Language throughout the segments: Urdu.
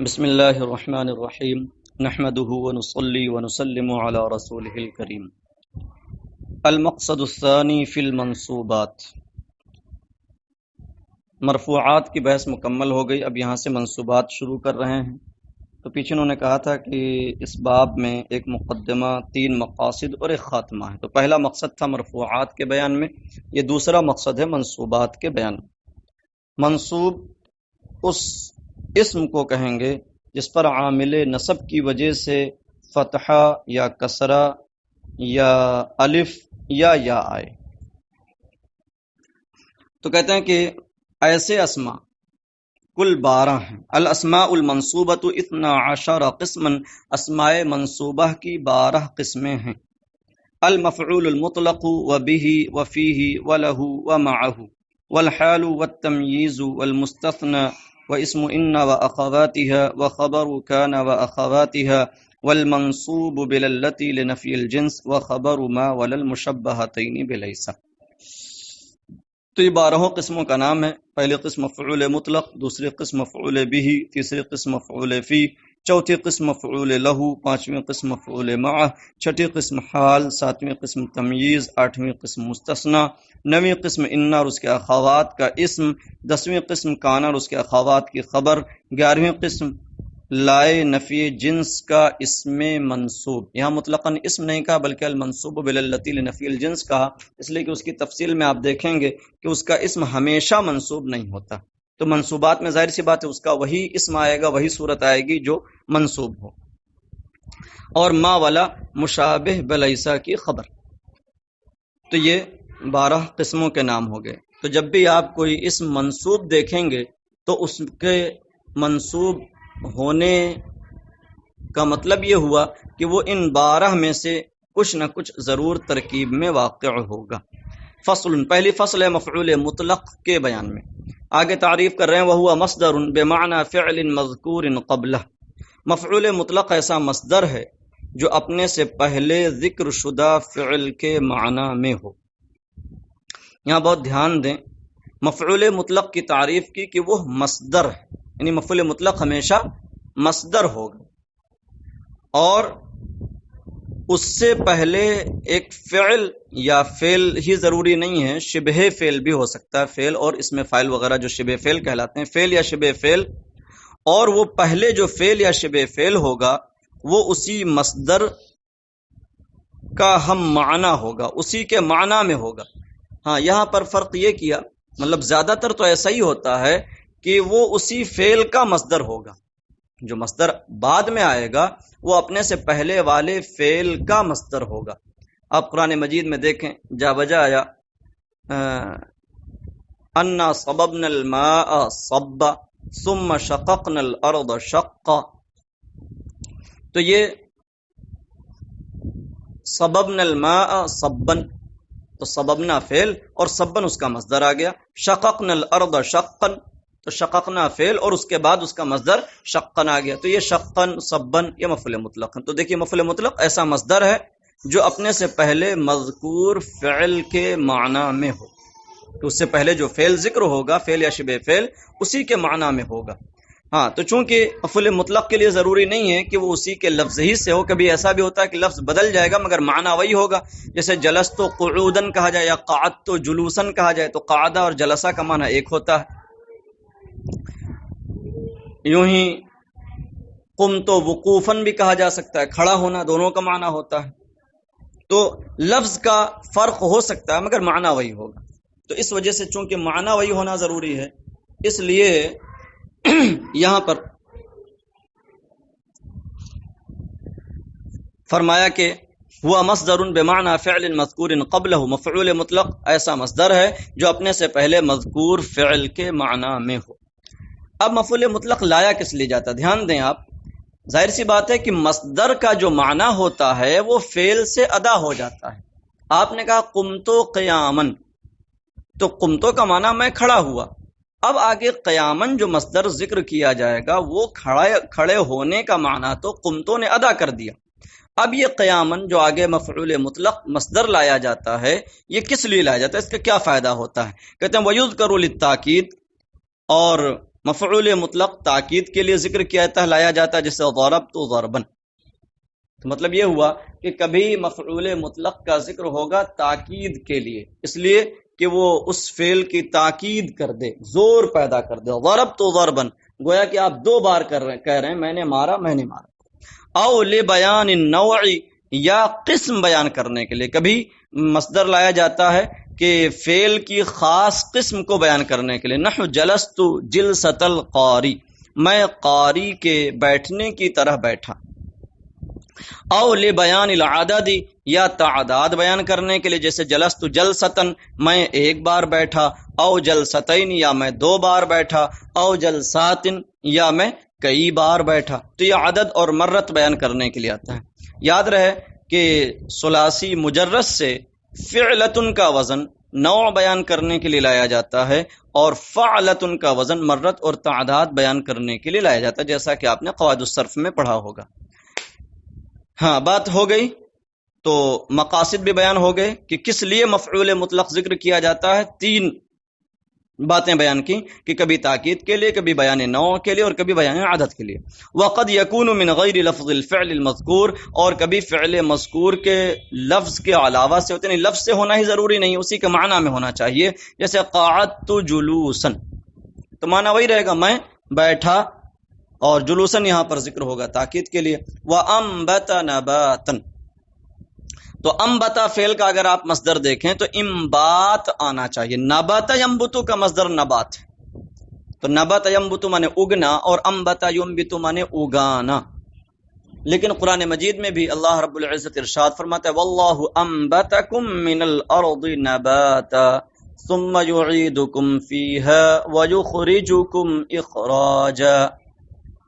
بسم اللہ الرحمن الرحیم نحمده ونصلی ونسلم علی رسوله الکریم۔ المقصد الثانی فی المنصوبات۔ مرفوعات کی بحث مکمل ہو گئی، اب یہاں سے منصوبات شروع کر رہے ہیں۔ تو پیچھے انہوں نے کہا تھا کہ اس باب میں ایک مقدمہ، 3 مقاصد اور ایک خاتمہ ہے۔ تو پہلا مقصد تھا مرفوعات کے بیان میں، یہ دوسرا مقصد ہے منصوبات کے بیان میں۔ منصوب اس اسم کو کہیں گے جس پر عامل نصب کی وجہ سے فتحہ یا کسرہ یا الف یا آئے۔ تو کہتے ہیں کہ ایسے اسماء کل 12 ہیں۔ الاسماء المنصوبۃ 12 قسما، اسماء منصوبہ کی 12 قسمیں ہیں۔ المفعول المطلق وبه وفيه وله ومعه والحال والتمييز والمستثنى واسم ان واخواتها وخبر كان واخواتها والمنصوب بالتي لنفي الجنس وخبر ما وللمشبهتين بليس۔ تو یہ 12 قسموں کا نام ہے۔ پہلی قسم مفعول مطلق، دوسری قسم مفعول به، تیسری قسم مفعول فی، چوتھی قسم مفعول له، پانچویں قسم مفعول معه، چھٹی قسم حال، ساتویں قسم تمییز، آٹھویں قسم مستثنی، نویں قسم ان اور اس کے اخوات کا اسم، 10ویں قسم کان اور اس کے اخوات کی خبر، 11ویں قسم لائے نفی جنس کا اسم منصوب۔ یہاں مطلقاً اسم نہیں کہا بلکہ المنصوب باللتی لنفی الجنس کہا، اس لیے کہ اس کی تفصیل میں آپ دیکھیں گے کہ اس کا اسم ہمیشہ منصوب نہیں ہوتا۔ تو منصوبات میں ظاہر سی بات ہے اس کا وہی اسم آئے گا، وہی صورت آئے گی جو منصوب ہو۔ اور ما والا مشابہ بلیسا کی خبر۔ تو یہ 12 قسموں کے نام ہو گئے۔ تو جب بھی آپ کوئی اسم منصوب دیکھیں گے تو اس کے منصوب ہونے کا مطلب یہ ہوا کہ وہ ان 12 میں سے کچھ نہ کچھ ضرور ترکیب میں واقع ہوگا۔ فصل، پہلی فصل ہے مفعول مطلق کے بیان میں۔ آگے تعریف کر رہے ہیں وہو مصدر بمعنی فعل مذکور قبلہ۔ مفعول مطلق ایسا مصدر ہے جو اپنے سے پہلے ذکر شدہ فعل کے معنی میں ہو۔ یہاں بہت دھیان دیں، مفعول مطلق کی تعریف کی کہ وہ مصدر ہے، یعنی مفعول مطلق ہمیشہ مصدر ہوگا اور اس سے پہلے ایک فعل یا فعل ہی ضروری نہیں ہے، شبہ فعل بھی ہو سکتا ہے، فعل اور اس میں فاعل وغیرہ جو شبہ فعل کہلاتے ہیں، فعل یا شبہ فعل، اور وہ پہلے جو فعل یا شبہ فعل ہوگا وہ اسی مصدر کا ہم معنی ہوگا، اسی کے معنی میں ہوگا۔ ہاں، یہاں پر فرق یہ کیا، مطلب زیادہ تر تو ایسا ہی ہوتا ہے کہ وہ اسی فعل کا مصدر ہوگا، جو مصدر بعد میں آئے گا وہ اپنے سے پہلے والے فعل کا مصدر ہوگا۔ آپ قرآن مجید میں دیکھیں، جا بجا آیا انا صببنا الماء صبا ثم شققنا الارض شقا۔ تو یہ صببنا الماء صبن، تو صببنا فعل اور صبن اس کا مصدر آ گیا۔ شققنا الارض شقا، تو شققنا فعل اور اس کے بعد اس کا مصدر شقن آ گیا۔ تو یہ شقن صبن یہ مفعول مطلق ہے۔ تو دیکھیے مفعول مطلق ایسا مصدر ہے جو اپنے سے پہلے مذکور فعل کے معنی میں ہو، تو اس سے پہلے جو فعل ذکر ہوگا، فعل یا شبہ فعل، اسی کے معنی میں ہوگا۔ ہاں، تو چونکہ مفعول مطلق کے لیے ضروری نہیں ہے کہ وہ اسی کے لفظ ہی سے ہو، کبھی ایسا بھی ہوتا ہے کہ لفظ بدل جائے گا مگر معنی وہی ہوگا، جیسے جلست و قعودن کہا جائے یا قعدت و جلوسن کہا جائے، تو قعدہ اور جلسہ کا معنی ایک ہوتا ہے۔ یوں ہی قمت و وقوفن بھی کہا جا سکتا ہے، کھڑا ہونا، دونوں کا معنی ہوتا ہے۔ تو لفظ کا فرق ہو سکتا ہے مگر معنی وہی ہوگا۔ تو اس وجہ سے چونکہ معنی وہی ہونا ضروری ہے، اس لیے یہاں پر فرمایا کہ ہوا مصدر بمعنی فعل مذکور قبلہ، مفعول مطلق ایسا مصدر ہے جو اپنے سے پہلے مذکور فعل کے معنی میں ہو۔ اب مفعول مطلق لایا کس لیے جاتا ہے؟ دھیان دیں آپ، ظاہر سی بات ہے کہ مصدر کا جو معنی ہوتا ہے وہ فعل سے ادا ہو جاتا ہے۔ آپ نے کہا قمتو قیامن، تو قمتو کا معنی میں کھڑا ہوا۔ اب آگے قیامن جو مصدر ذکر کیا جائے گا وہ کھڑے ہونے کا معنی تو قمتو نے ادا کر دیا۔ اب یہ قیامن جو آگے مفعول مطلق مصدر لایا جاتا ہے، یہ کس لیے لایا جاتا ہے، اس کا کیا فائدہ ہوتا ہے؟ کہتے ہیں وَيُذْكَرُ لِلتَّاكِيد، اور مفعول مطلق تاکید کے لیے ذکر کیا جاتا ہے، لایا جاتا ہے، جیسے ضربت ضربن. تو مطلب یہ ہوا کہ کبھی مفعول مطلق کا ذکر ہوگا تاکید کے لیے، اس لیے کہ وہ اس فعل کی تاکید کر دے، زور پیدا کر دے. ضربت ضربن، گویا کہ آپ دو بار کہہ رہے ہیں میں نے مارا میں نے مارا. او لبیان النوع، یا قسم بیان کرنے کے لیے. کبھی مصدر لایا جاتا ہے کہ فعل کی خاص قسم کو بیان کرنے کے لیے. نحو جلست جلسۃ القاری، میں قاری کے بیٹھنے کی طرح بیٹھا. او لبیان العدد، یا تعداد بیان کرنے کے لیے، جیسے جلست جلستن، میں ایک بار بیٹھا. او جلستین، یا میں دو بار بیٹھا. او جلساتن، یا میں کئی بار بیٹھا. تو یہ عدد اور مرت بیان کرنے کے لیے آتا ہے. یاد رہے کہ ثلاثی مجرد سے فعلتن کا وزن نوع بیان کرنے کے لیے لایا جاتا ہے، اور فعلتن کا وزن مرت اور تعداد بیان کرنے کے لیے لایا جاتا ہے، جیسا کہ آپ نے قواعد الصرف میں پڑھا ہوگا. ہاں، بات ہو گئی. تو مقاصد بھی بیان ہو گئے کہ کس لیے مفعول مطلق ذکر کیا جاتا ہے. تین باتیں بیان کی کہ کبھی تاکید کے لیے، کبھی بیان نوع کے لیے، اور کبھی بیان عدد کے لیے. وقد يكون من غیر لفظ الفعل المذکور، اور کبھی فعل مذکور کے لفظ کے علاوہ سے ہوتے ہیں. لفظ سے ہونا ہی ضروری نہیں، اسی کے معنی میں ہونا چاہیے. جیسے قعدت جلوسا، تو معنی وہی رہے گا میں بیٹھا، اور جلوسن یہاں پر ذکر ہوگا تاکید کے لیے. وَأَنبَتَ نَبَاتًا، تو انبتا فعل کا اگر آپ مصدر دیکھیں تو انبات آنا چاہیے. نبات ینبتو کا مصدر نبات ہے، تو نبات ینبتو مانے اگنا، اور انبتا ینبتو مانے اگانا. لیکن قرآن مجید میں بھی اللہ رب العزت ارشاد فرماتا ہے وَاللَّهُ أَنبَتَكُم مِّنَ الْأَرْضِ نَبَاتًا ثُمَّ يُعِيدُكُم فِيهَا وَيُخْرِجُكُم إِخْرَاجًا.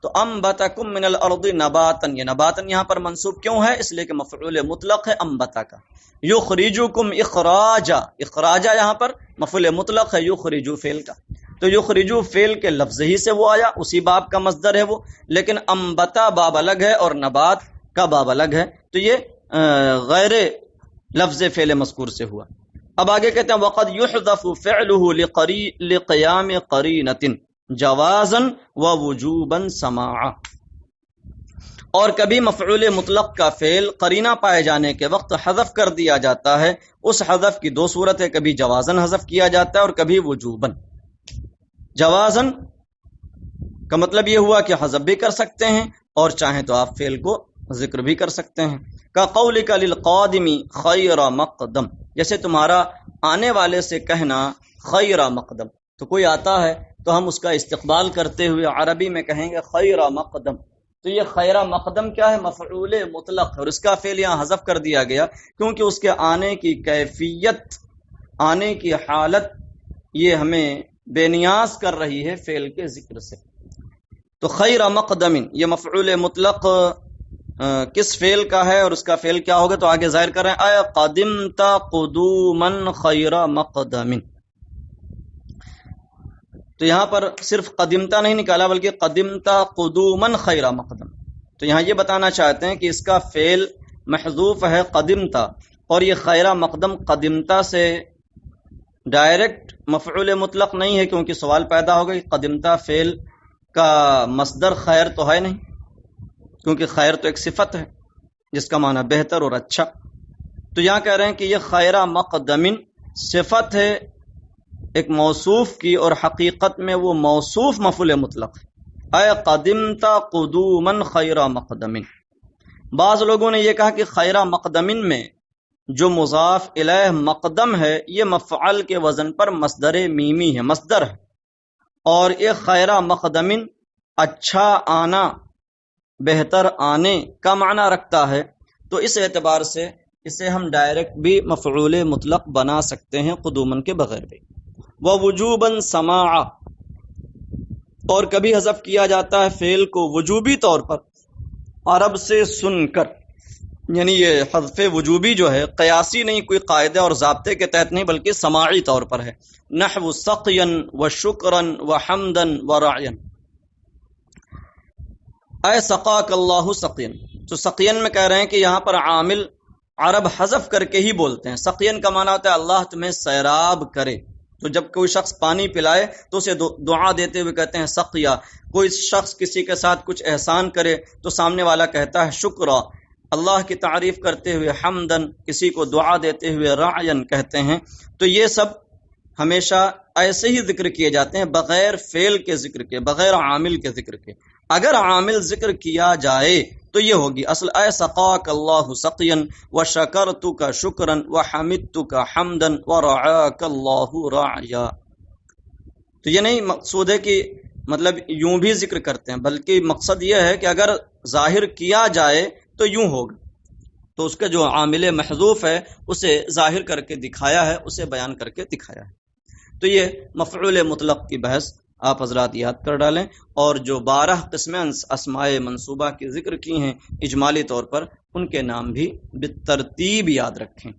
تو انبتکم من الارض نباتن، یہ نباتن یہاں پر منصوب کیوں ہے؟ اس لیے کہ مفعول مطلق ہے انبتا کا. یخرجکم اخراجا، اخراجا یہاں پر مفعول مطلق ہے یخرجو فعل کا. تو یخرجو فعل کے لفظ ہی سے وہ آیا، اسی باب کا مصدر ہے وہ. لیکن انبتا باب الگ ہے اور نبات کا باب الگ ہے، تو یہ غیر لفظ فعل مذکور سے ہوا. اب آگے کہتے ہیں وقد یحذف فعلہ لقیام قرینۃ جوازا و وجوبا سماعا، اور کبھی مفعول مطلق کا فعل قرینہ پائے جانے کے وقت حذف کر دیا جاتا ہے. اس حذف کی دو صورت ہے، کبھی جوازن حذف کیا جاتا ہے اور کبھی وجوبا. جوازن کا مطلب یہ ہوا کہ حذف بھی کر سکتے ہیں، اور چاہیں تو آپ فعل کو ذکر بھی کر سکتے ہیں. کا قولک للقادم خیر مقدم، جیسے تمہارا آنے والے سے کہنا خیر مقدم. تو کوئی آتا ہے تو ہم اس کا استقبال کرتے ہوئے عربی میں کہیں گے خیر مقدم. تو یہ خیر مقدم کیا ہے؟ مفعول مطلق ہے، اور اس کا فعل یہاں حذف کر دیا گیا کیونکہ اس کے آنے کی کیفیت، آنے کی حالت یہ ہمیں بے نیاز کر رہی ہے فعل کے ذکر سے. تو خیر مقدم یہ مفعول مطلق کس فعل کا ہے اور اس کا فعل کیا ہوگا؟ تو آگے ظاہر کر رہے ہیں اے قدمت قدوما خیر مقدم. تو یہاں پر صرف قدمتا نہیں نکالا بلکہ قدمتا قدوما خیر مقدم. تو یہاں یہ بتانا چاہتے ہیں کہ اس کا فعل محذوف ہے قدمتا، اور یہ خیر مقدم قدمتا سے ڈائریکٹ مفعول مطلق نہیں ہے، کیونکہ سوال پیدا ہوگا کہ قدمتا فعل کا مصدر خیر تو ہے نہیں، کیونکہ خیر تو ایک صفت ہے جس کا معنی بہتر اور اچھا. تو یہاں کہہ رہے ہیں کہ یہ خیر مقدم صفت ہے ایک موصوف کی، اور حقیقت میں وہ موصوف مفعول مطلق ہے. اے قدمت قدوما خیر مقدم. بعض لوگوں نے یہ کہا کہ خیر مقدم میں جو مضاف الیہ مقدم ہے یہ مفعل کے وزن پر مصدر میمی ہے، مصدر ہے، اور یہ خیر مقدم اچھا آنا، بہتر آنے کا معنی رکھتا ہے. تو اس اعتبار سے اسے ہم ڈائریکٹ بھی مفعول مطلق بنا سکتے ہیں قدومن کے بغیر بھی. ووجوبا سماعا، اور کبھی حذف کیا جاتا ہے فعل کو وجوبی طور پر عرب سے سن کر، یعنی یہ حذف وجوبی جو ہے قیاسی نہیں، کوئی قاعدے اور ضابطے کے تحت نہیں، بلکہ سماعی طور پر ہے. نحو سقیا وشکرا وحمدا ورعیا. اے سقاک اللہ سقین. تو سقین میں کہہ رہے ہیں کہ یہاں پر عامل عرب حذف کر کے ہی بولتے ہیں. سقین کا معنی ہوتا ہے اللہ تمہیں سیراب کرے، تو جب کوئی شخص پانی پلائے تو اسے دعا دیتے ہوئے کہتے ہیں سقیا. کوئی شخص کسی کے ساتھ کچھ احسان کرے تو سامنے والا کہتا ہے شکرا. اللہ کی تعریف کرتے ہوئے حمدن، کسی کو دعا دیتے ہوئے رعین کہتے ہیں. تو یہ سب ہمیشہ ایسے ہی ذکر کیے جاتے ہیں بغیر فعل کے ذکر کے، بغیر عامل کے ذکر کے. اگر عامل ذکر کیا جائے تو یہ ہوگی اصل اے سقاک اللہ سقیا وشکرتک شکرا وحمدتک حمدا ورعاک اللہ رعیا. تو یہ نہیں مقصود ہے کہ مطلب یوں بھی ذکر کرتے ہیں، بلکہ مقصد یہ ہے کہ اگر ظاہر کیا جائے تو یوں ہوگا. تو اس کا جو عامل محذوف ہے اسے ظاہر کر کے دکھایا ہے، اسے بیان کر کے دکھایا ہے. تو یہ مفعول مطلق کی بحث آپ حضرات یاد کر ڈالیں، اور جو 12 قسمیں اسماء منصوبہ کی ذکر کی ہیں اجمالی طور پر، ان کے نام بھی بالترتیب یاد رکھیں.